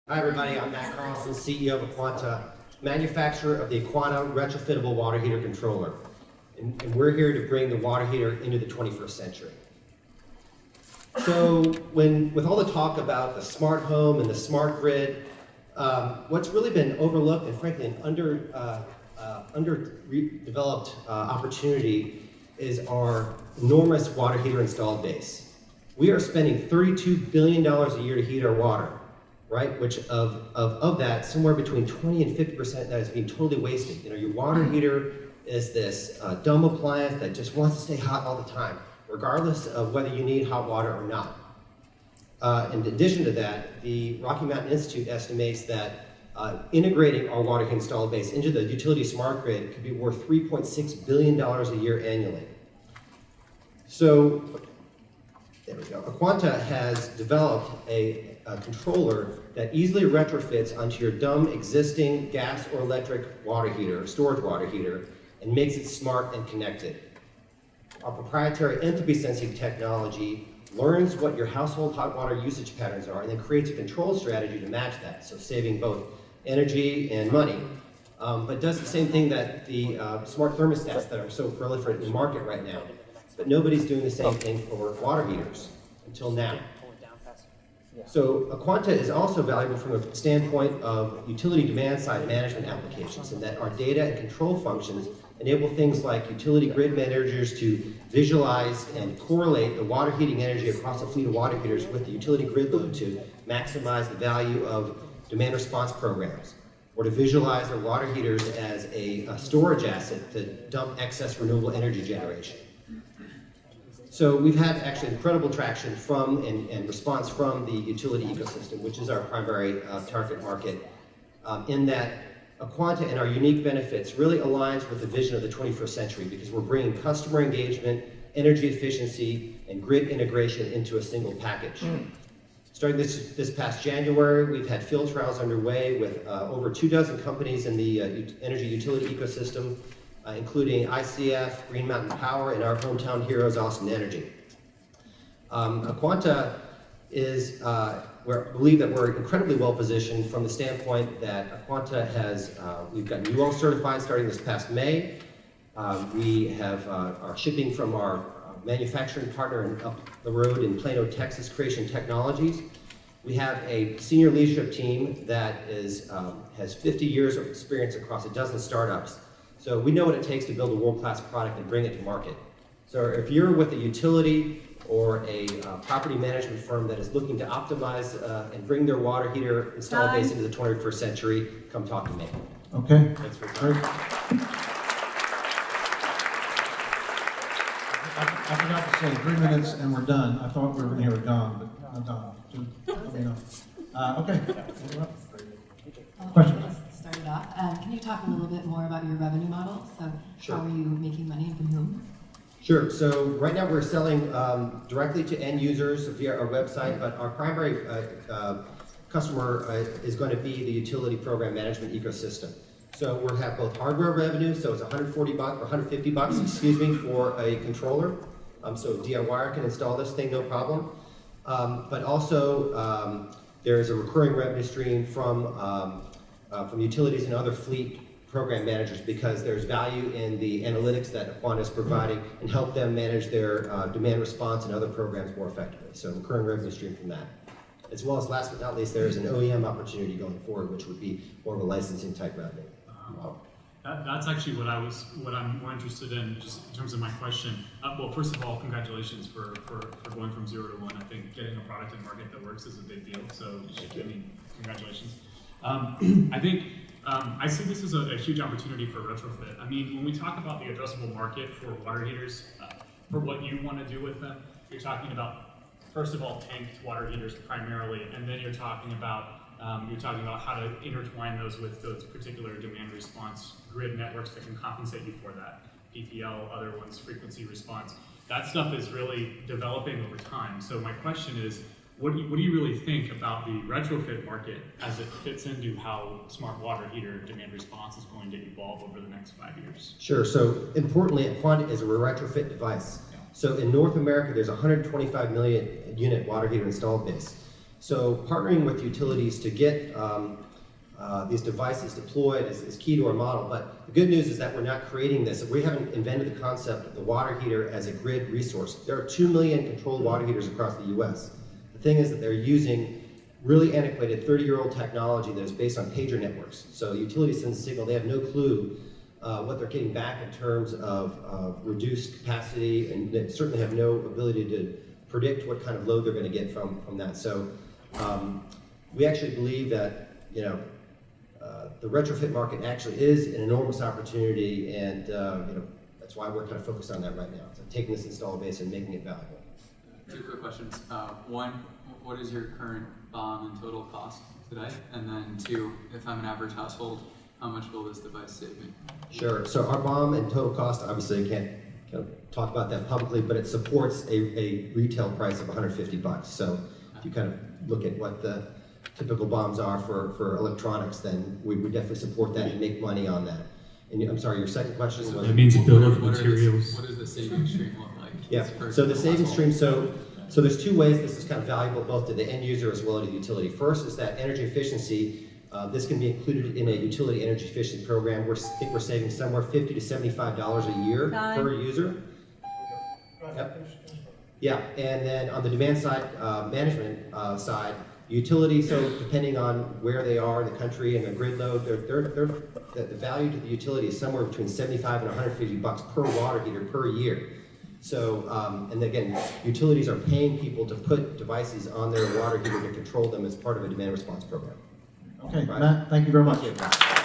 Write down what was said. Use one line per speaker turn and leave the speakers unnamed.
Hi everybody, I'm Matt Carlson, CEO of Aquanta, manufacturer of the Aquanta retrofittable water heater controller. And we're here to bring the water heater into the 21st century. So with all the talk about the smart home and the smart grid, what's really been overlooked and frankly an underdeveloped opportunity is our enormous water heater installed base. We are spending $32 billion a year to heat our water. Right, which of that, somewhere between 20 and 50% that is being totally wasted. You know, your water heater is this dumb appliance that just wants to stay hot all the time, regardless of whether you need hot water or not. In addition to that, the Rocky Mountain Institute estimates that integrating our water heating installed base into the utility smart grid could be worth $3.6 billion a year annually. So, there we go. Aquanta has developed a controller that easily retrofits onto your dumb existing gas or electric water heater, storage water heater, and makes it smart and connected. Our proprietary enthalpy sensing technology learns what your household hot water usage patterns are and then creates a control strategy to match that, so saving both energy and money. But does the same thing that the smart thermostats that are so proliferate in the market right now. But nobody's doing the same thing for water heaters until now. So Aquanta is also valuable from a standpoint of utility demand side management applications, in that our data and control functions enable things like utility grid managers to visualize and correlate the water heating energy across a fleet of water heaters with the utility grid load to maximize the value of demand response programs, or to visualize their water heaters as a storage asset to dump excess renewable energy generation. So we've had actually incredible traction from and response from the utility ecosystem, which is our primary target market, in that Aquanta and our unique benefits really aligns with the vision of the 21st century, because we're bringing customer engagement, energy efficiency, and grid integration into a single package. Starting this past January, we've had field trials underway with over 24 companies in the energy utility ecosystem, including ICF, Green Mountain Power, and our hometown heroes, Austin Energy. Aquanta is, we believe that we're incredibly well positioned from the standpoint that Aquanta has, we've got UL certified starting this past May. We have are shipping from our manufacturing partner up the road in Plano, Texas, Creation Technologies. We have a senior leadership team that has 50 years of experience across a dozen startups. So we know what it takes to build a world-class product and bring it to market. So if you're with a utility or a property management firm that is looking to optimize and bring their water heater installed base into the 21st century, come talk to me.
Okay.
Thanks for your
Great.
time.
I forgot to say 3 minutes and we're done. I thought we were here gone, but I'm done. Let me know. Okay. Questions?
Start it off. Can you talk a little bit more about your revenue model? So
Sure.
How are you making money and from whom?
Sure. So right now we're selling directly to end users via our website, but our primary customer is going to be the utility program management ecosystem. So we'll have both hardware revenue, so it's $140 or $150, excuse me, for a controller. So a DIYer can install this thing, no problem. But also there's a recurring revenue stream from utilities and other fleet program managers, because there's value in the analytics that Aquanta is providing and help them manage their demand response and other programs more effectively. So recurring revenue stream from that. As well as, last but not least, there's an OEM opportunity going forward, which would be more of a licensing type revenue.
That's actually what I'm more interested in, just in terms of my question. Well, first of all, congratulations for going from 0 to 1. I think getting a product in market that works is a big deal. So, congratulations. I think I see this as a huge opportunity for retrofit. I mean, when we talk about the addressable market for water heaters, for what you want to do with them, you're talking about, first of all, tanked water heaters primarily, and then you're talking about how to intertwine those with those particular demand response grid networks that can compensate you for that. PPL, other ones, frequency response. That stuff is really developing over time. So my question is, what do you really think about the retrofit market as it fits into how smart water heater demand response is going to evolve over the next 5 years?
Sure. So importantly, Aquanta is a retrofit device. So in North America, there's 125 million unit water heater installed base. So partnering with utilities to get these devices deployed is key to our model. But the good news is that we're not creating this. We haven't invented the concept of the water heater as a grid resource. There are 2 million controlled water heaters across the US. The thing is that they're using really antiquated 30-year-old technology that is based on pager networks. So utility sends a signal, they have no clue what they're getting back in terms of reduced capacity, and they certainly have no ability to predict what kind of load they're going to get from that. So we actually believe that, you know, the retrofit market actually is an enormous opportunity, and you know, that's why we're kind of focused on that right now. So taking this install base and making it valuable.
2 quick questions. One, what is your current BOM and total cost today? And then 2, if I'm an average household, how much will this device save me?
Sure. So our BOM and total cost, obviously I can't kind of talk about that publicly, but it supports a retail price of $150. So if you kind of look at what the typical BOMs are for electronics, then we would definitely support that and make money on that. And I'm sorry, your second question was?
That means a bill of
What
materials.
what does the savings stream look like?
Yeah,
per
so the savings
household?
stream, so there's 2 ways this is kind of valuable both to the end user as well as the utility. First is that energy efficiency. This can be included in a utility energy efficiency program. I think we're saving somewhere $50 to $75 a year per user. Yep. Yeah, and then on the demand side, management side, utility, so depending on where they are in the country and the grid load, the value to the utility is somewhere between $75 and $150 per water heater per year. So, and again, utilities are paying people to put devices on their water heater to control them as part of a demand response program.
Okay,
Right.
Matt, thank you very much.
Thank you.